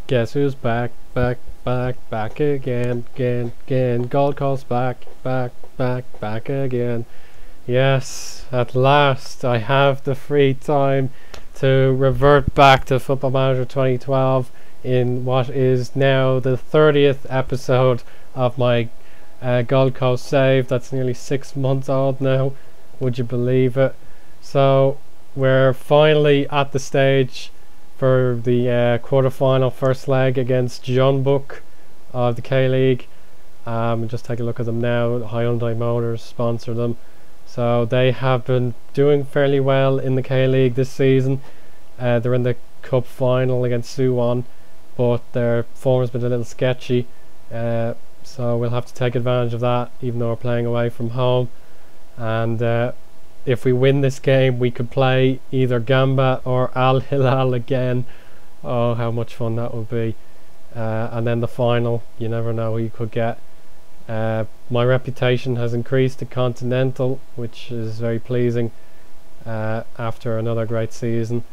Guess who's back, back, back, back again, again, again. Gold Coast back, back, back, back again. Yes, at last I have the free time to revert back to Football Manager 2012 in what is now the 30th episode of my Gold Coast save. That's nearly 6 months old now, would you believe it? So we're finally at the stage for the quarter-final first leg against Jeonbuk of the K-League. Just take a look at them now. Hyundai Motors sponsor them. So they have been doing fairly well in the K-League this season. They're in the cup final against Suwon, but their form has been a little sketchy. So we'll have to take advantage of that, even though we're playing away from home. And if we win this game, we could play either Gamba or Al Hilal again. Oh, how much fun that would be. And then the final, you never know who you could get. My reputation has increased to Continental, which is very pleasing after another great season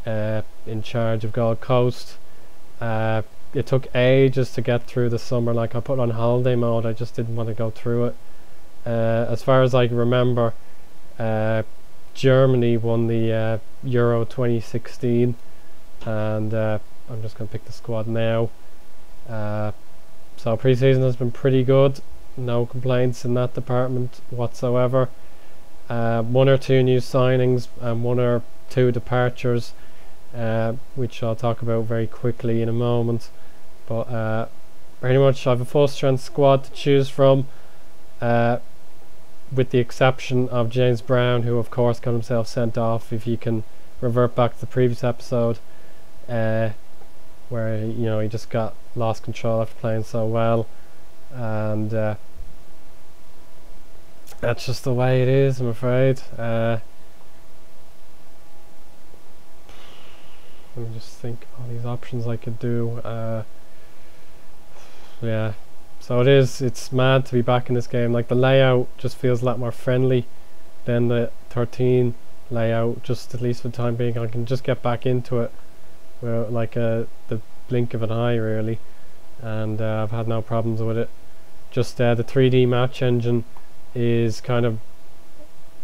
in charge of Gold Coast. It took ages to get through the summer. Like, I put on holiday mode, I just didn't want to go through it. As far as I can remember, Germany won the Euro 2016, and I'm just going to pick the squad now. So pre-season has been pretty good, no complaints in that department whatsoever. 1 or 2 new signings and 1 or 2 departures, which I'll talk about very quickly in a moment. But pretty much I have a full strength squad to choose from, with the exception of James Brown, who of course got himself sent off, if you can revert back to the previous episode, where he just got lost control after playing so well, and that's just the way it is, I'm afraid. Let me just think all these options I could do. Yeah, so it's mad to be back in this game. Like, the layout just feels a lot more friendly than the 13 layout, just at least for the time being. I can just get back into it with like the blink of an eye, really, and I've had no problems with it. Just the 3D match engine is kind of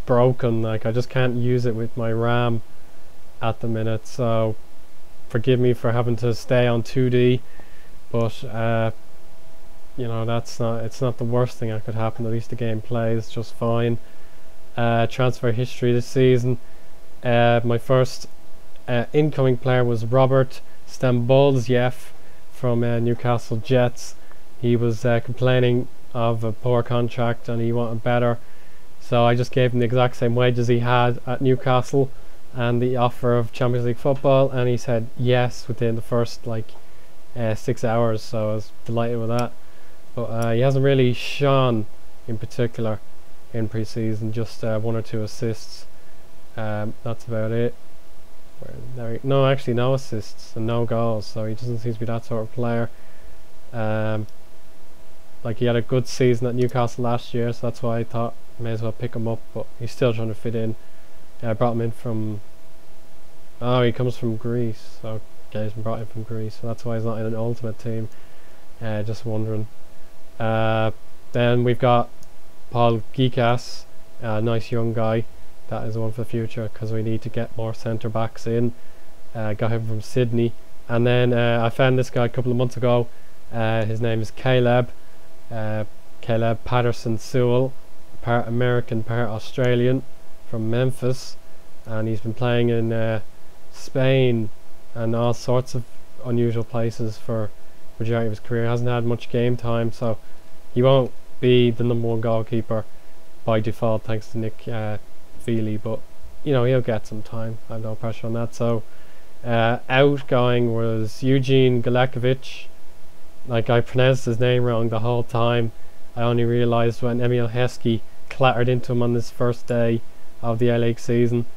broken. Like, I just can't use it with my RAM at the minute, so forgive me for having to stay on 2D, but it's not the worst thing that could happen. At least the game plays just fine. Transfer history this season, my first incoming player was Robert Stambolziev from Newcastle Jets. He was complaining of a poor contract and he wanted better, so I just gave him the exact same wages he had at Newcastle and the offer of Champions League football, and he said yes within the first 6 hours, so I was delighted with that. But he hasn't really shone in particular in pre-season, just 1 or 2 assists. That's about it. No, actually no assists and no goals, so he doesn't seem to be that sort of player. He had a good season at Newcastle last year, so that's why I thought may as well pick him up, but he's still trying to fit in. I brought him in from... Oh, he comes from Greece, so okay, he's been brought in from Greece, so that's why he's not in an ultimate team. Just wondering. Then we've got Paul Gikas, a nice young guy. That is one for the future, because we need to get more centre backs in. Got him from Sydney. And then I found this guy a couple of months ago. His name is Caleb Patterson Sewell, part American, part Australian, from Memphis, and he's been playing in Spain and all sorts of unusual places for the majority of his career. He hasn't had much game time, so he won't be the #1 goalkeeper by default, thanks to Nick Feely, but he'll get some time. I have no pressure on that. So outgoing was Eugene Galekovic. Like, I pronounced his name wrong the whole time. I only realised when Emil Heskey clattered into him on this first day of the A-League season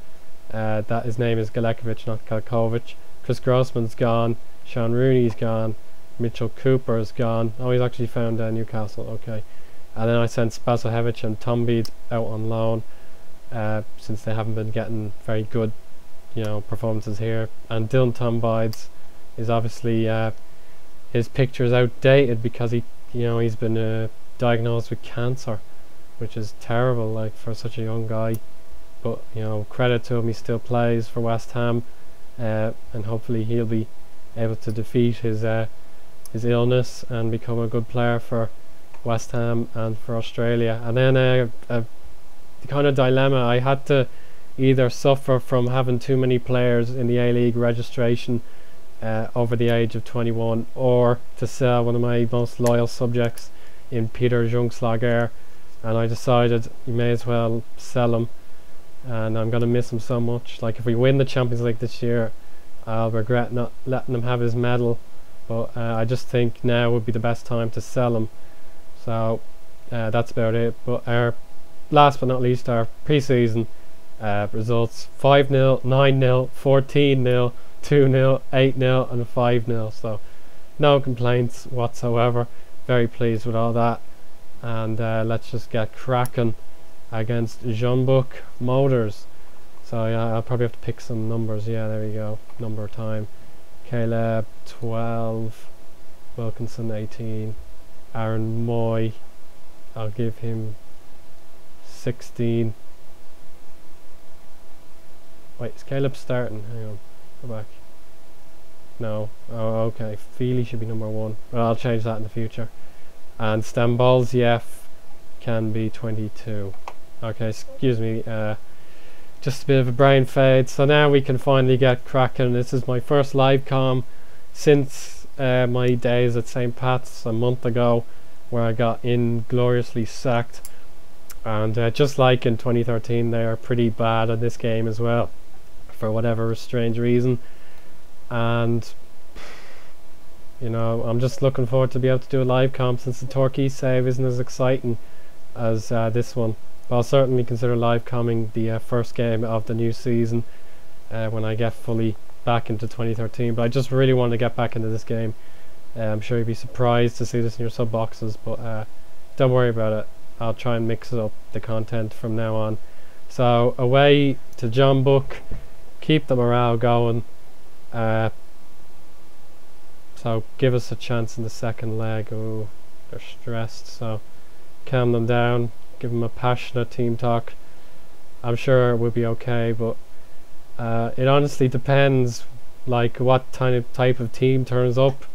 that his name is Galekovic, not Kalkovic. Chris Grossman's gone, Sean Rooney's gone, Mitchell Cooper's gone. Oh, he's actually found Newcastle, okay. And then I sent Spasojevic and Tombeed out on loan, since they haven't been getting very good performances here. And Dylan Tombides is obviously his picture is outdated because he's been diagnosed with cancer, which is terrible, like, for such a young guy. But credit to him, he still plays for West Ham, and hopefully he'll be able to defeat his illness and become a good player for West Ham and for Australia. And then the kind of dilemma, I had to either suffer from having too many players in the A-League registration over the age of 21, or to sell one of my most loyal subjects in Peter Jungslager, and I decided you may as well sell him, and I'm going to miss him so much. Like, if we win the Champions League this year, I'll regret not letting him have his medal, but I just think now would be the best time to sell him. So that's about it. But last but not least, our pre-season results: 5-0, 9-0, 14-0, 2-0, 8-0 and 5-0. So no complaints whatsoever. Very pleased with all that. And let's just get cracking against Jeonbuk Motors. So yeah, I'll probably have to pick some numbers. Yeah, there we go. Number time. Caleb 12, Wilkinson 18, Aaron Moy, I'll give him 16. Wait, is Caleb starting? Hang on, go back. No, oh okay, Feely should be number 1. Well, I'll change that in the future. And Stambolziev can be 22. Okay, excuse me, just a bit of a brain fade. So now we can finally get cracking. This is my first live com since my days at St. Pat's a month ago, where I got ingloriously sacked. And just like in 2013, they are pretty bad at this game as well, for whatever strange reason. And I'm just looking forward to be able to do a live comp, since the Torquay save isn't as exciting as this one. But I'll certainly consider live comming the first game of the new season when I get fully back into 2013. But I just really want to get back into this game. I'm sure you'd be surprised to see this in your sub boxes, but don't worry about it. I'll try and mix up the content from now on. So away to Jeonbuk, keep the morale going. So give us a chance in the second leg. Oh, they're stressed, so calm them down. Give them a passionate team talk. I'm sure we'll be okay, but it honestly depends, like, what type of team turns up,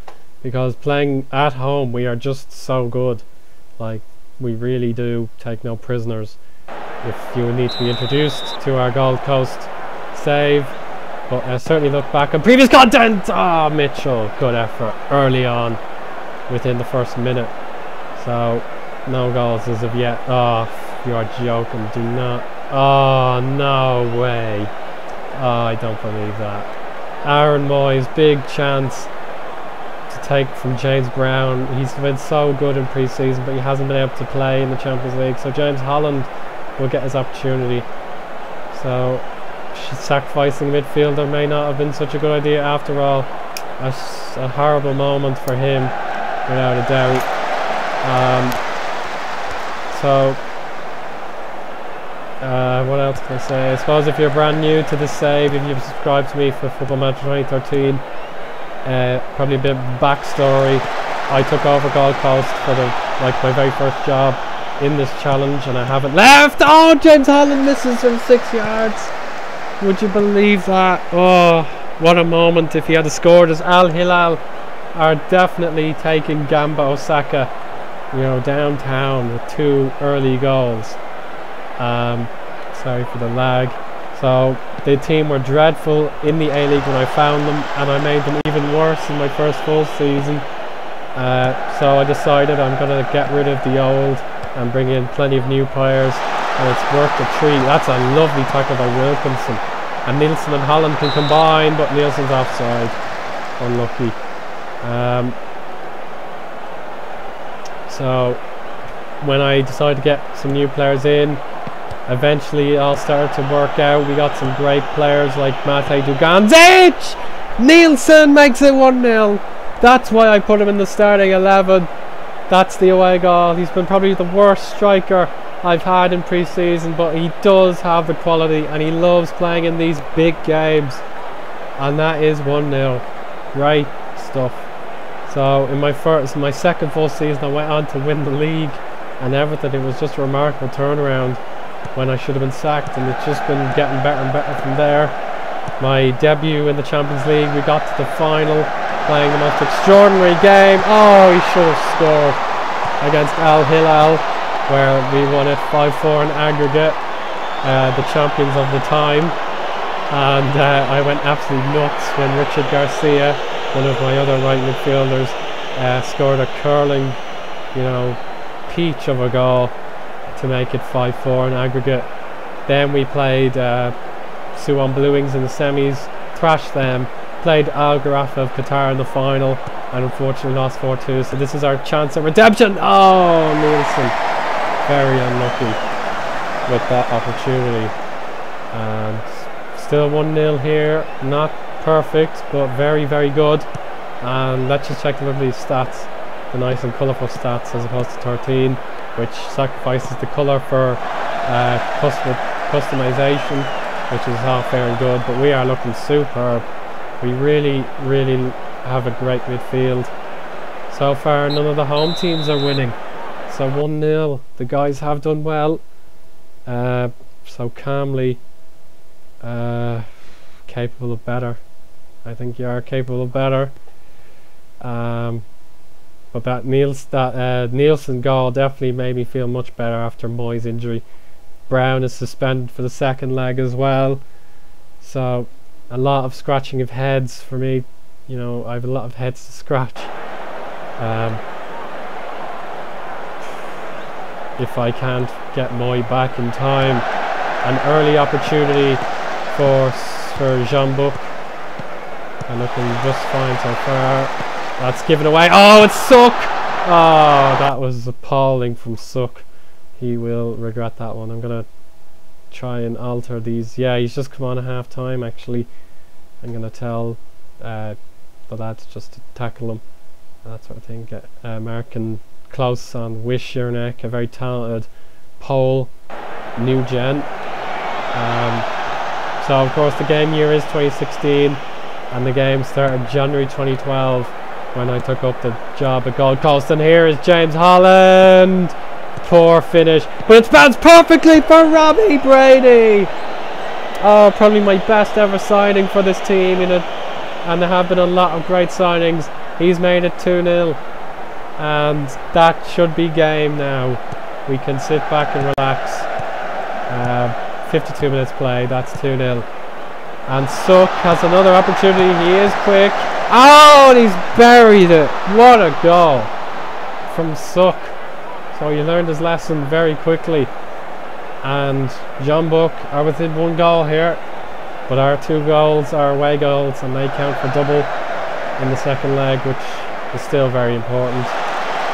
because playing at home we are just so good. Like, we really do take no prisoners. If you need to be introduced to our Gold Coast save, but certainly look back on previous content. Ah, Mitchell, good effort early on within the first minute. So no goals as of yet. Oh, you are joking. Do not. Oh, no way. Oh, I don't believe that. Aaron Moy's big chance to take from James Brown. He's been so good in pre-season, but he hasn't been able to play in the Champions League. So James Holland will get his opportunity. So sacrificing midfielder may not have been such a good idea after all. A horrible moment for him, without a doubt. So what else can I say? I suppose if you're brand new to the save, if you've subscribed to me for Football Manager 2013, probably a bit of backstory. I took over Gold Coast for my very first job in this challenge, and I haven't left. Oh, James Holland misses from 6 yards. Would you believe that? Oh, what a moment if he had scored, as Al Hilal are definitely taking Gamba Osaka, downtown with 2 early goals. Sorry for the lag. So the team were dreadful in the A-League when I found them, and I made them even worse in my first full season. So I decided I'm going to get rid of the old and bring in plenty of new players, and it's worked a treat. That's a lovely tackle by Wilkinson, and Nielsen and Holland can combine, but Nielsen's offside. Unlucky. So when I decided to get some new players in, eventually it all started to work out. We got some great players like Mate Duganzic. Nielsen makes it 1-0. That's why I put him in the starting 11. That's the away goal. He's been probably the worst striker I've had in pre-season, but he does have the quality, and he loves playing in these big games. And that is 1-0. Great stuff. So in my second full season, I went on to win the league and everything. It was just a remarkable turnaround when I should have been sacked, and it's just been getting better and better from there. My debut in the Champions League, we got to the final, playing the most extraordinary game. Oh, he should have scored against Al Hilal, where we won it 5-4 in aggregate, the champions of the time. And I went absolutely nuts when Richard Garcia, one of my other right midfielders, scored a curling, peach of a goal to make it 5-4 in aggregate. Then we played Suwon Blue Wings in the semis, thrashed them, played Al Gharafa of Qatar in the final, and unfortunately lost 4-2. So this is our chance at redemption. Oh, Nielsen, very unlucky with that opportunity. And still 1-0 here, not perfect, but very, very good. And let's just check the lovely stats, the nice and colourful stats, as opposed to 13, which sacrifices the colour for customization, which is all fair and good. But we are looking superb. We really, really have a great midfield. So far, none of the home teams are winning. So 1-0. The guys have done well. So calmly. Capable of better. I think you are capable of better. But that Nielsen goal definitely made me feel much better after Moy's injury. Brown is suspended for the second leg as well. So a lot of scratching of heads for me. I have a lot of heads to scratch. If I can't get Moy back in time. An early opportunity for Jeonbuk. And looking just fine so far. That's given away. Oh, it's Suk! Oh, that was appalling from Suk. He will regret that one. I'm going to try and alter these. Yeah, he's just come on at half time actually. I'm going to tell the lads just to tackle him. That sort of thing. Get Markin close on Wish your neck. A very talented Pole, new gen. So of course the game year is 2016, and the game started January 2012 when I took up the job at Gold Coast. And here is James Holland. Poor finish, but it spans perfectly for Robbie Brady. Oh, probably my best ever signing for this team and there have been a lot of great signings. He's made it 2-0, and that should be game now. We can sit back and relax. 52 minutes play, that's 2-0. And Suk has another opportunity. He is quick. Oh, and he's buried it. What a goal from Suk. So he learned his lesson very quickly. And Jeonbuk are within one goal here, but our 2 goals are away goals, and they count for double in the second leg, which is still very important.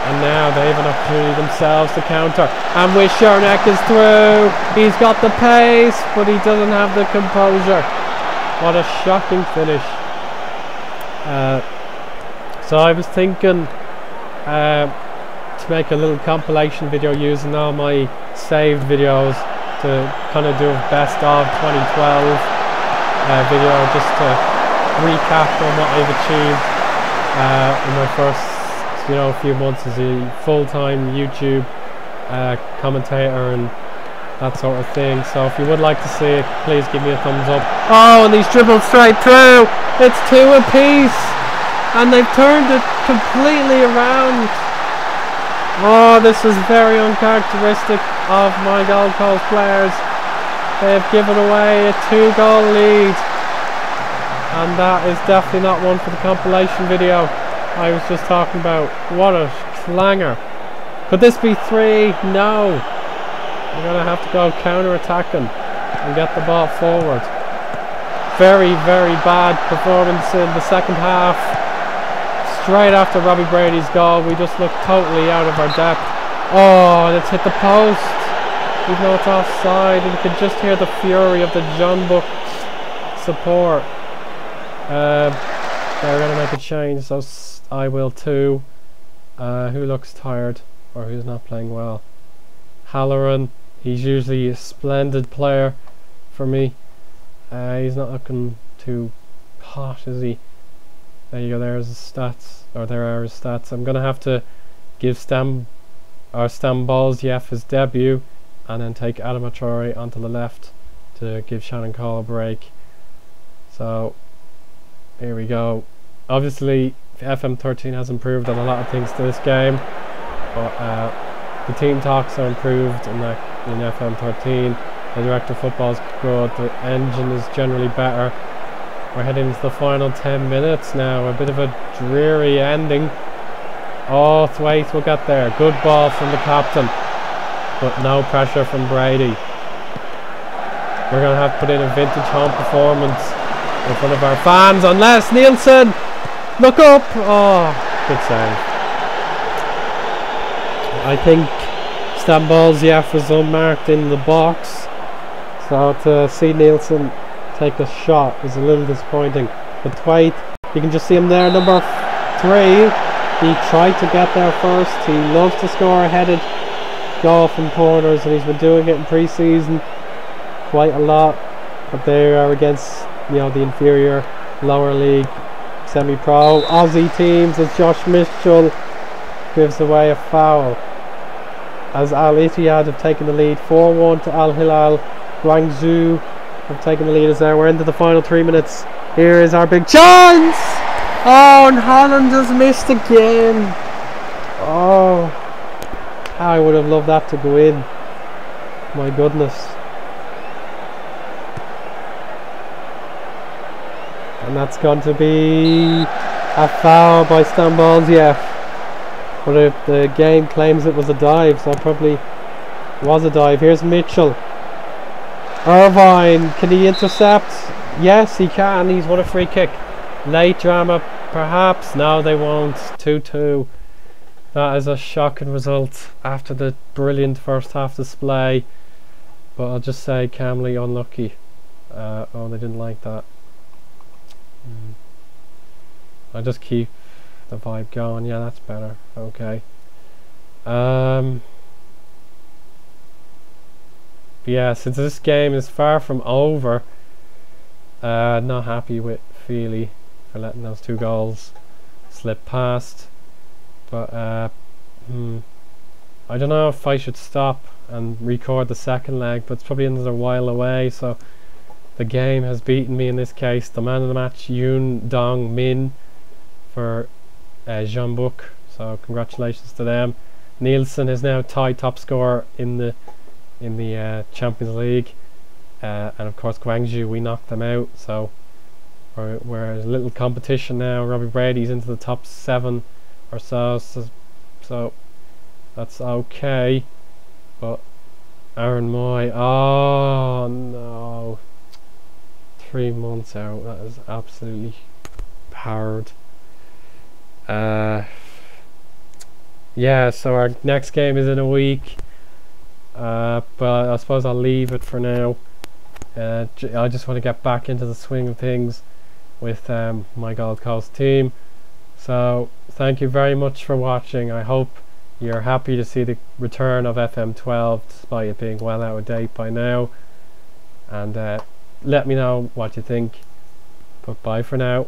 And now they have an opportunity themselves to counter. And Wisharnek is through. He's got the pace, but he doesn't have the composure. What a shocking finish. So I was thinking to make a little compilation video using all my saved videos to kind of do a best of 2012 video, just to recap on what I've achieved in my first few months as a full-time YouTube commentator and that sort of thing. So if you would like to see it, please give me a thumbs up. Oh, and he's dribbled straight through. It's 2 apiece, and they've turned it completely around. Oh, this is very uncharacteristic of my Gold Coast players. They've given away a 2-goal lead, and that is definitely not one for the compilation video I was just talking about. What a clanger. Could this be 3? No. We're going to have to go counter-attacking and get the ball forward. Very, very bad performance in the second half. Straight after Robbie Brady's goal, we just looked totally out of our depth. Oh, and it's hit the post. Even though it's offside, and you can just hear the fury of the Jeonbuk support. They're going to make a change, so I will too. Who looks tired or who's not playing well? Halloran, he's usually a splendid player for me. He's not looking too hot, is he? There you go, there's his stats, or there are his stats. I'm gonna have to give Stambolziev his debut, and then take Adama Traore onto the left to give Shannon Cole a break. So here we go. Obviously FM13 has improved on a lot of things to this game, but the team talks are improved in FM13. The director of football is good. The engine is generally better. We're heading into the final 10 minutes now. A bit of a dreary ending. Oh, Thwaite will get there. Good ball from the captain, but no pressure from Brady. We're going to have to put in a vintage home performance in front of our fans, unless Nielsen, look up. Oh, good save. I think Stambolziev was unmarked in the box, so to see Nielsen take a shot was a little disappointing. But Thwaite, you can just see him there, number 3. He tried to get there first. He loves to score a headed goal from corners, and he's been doing it in pre-season quite a lot. But they are against, you know, the inferior lower league semi-pro Aussie teams, as Josh Mitchell gives away a foul. As Al Ittihad have taken the lead 4-1 to Al Hilal. Guangzhou have taken the lead as there. We're into the final 3 minutes. Here is our big chance! Oh, and Holland has missed again. Oh, I would have loved that to go in. My goodness. And that's going to be a foul by Stambolziev. But if the game claims it was a dive, so it probably was a dive. Here's Mitchell. Irvine, can he intercept? Yes, he can. He's won a free kick. Late drama, perhaps. No, they won't. 2-2. That is a shocking result after the brilliant first half display. But I'll just say calmly unlucky. Oh, they didn't like that. I'll just keep the vibe going. Yeah, that's better. Okay. Yeah, since this game is far from over, not happy with Feely for letting those 2 goals slip past. But I don't know if I should stop and record the second leg, but it's probably another while away, so the game has beaten me in this case. The man of the match, Yoon Dong Min for Jeonbuk, so congratulations to them. Nielsen is now tied top scorer in the Champions League, and of course Guangzhou, we knocked them out, so we're a little competition now. Robbie Brady's into the top 7 or so that's okay. But Aaron Moy, oh no, 3 months out. That is absolutely hard. Yeah, so our next game is in a week, but I suppose I'll leave it for now. I just want to get back into the swing of things with my Gold Coast team. So thank you very much for watching. I hope you're happy to see the return of FM12 despite it being well out of date by now, and let me know what you think. But bye for now.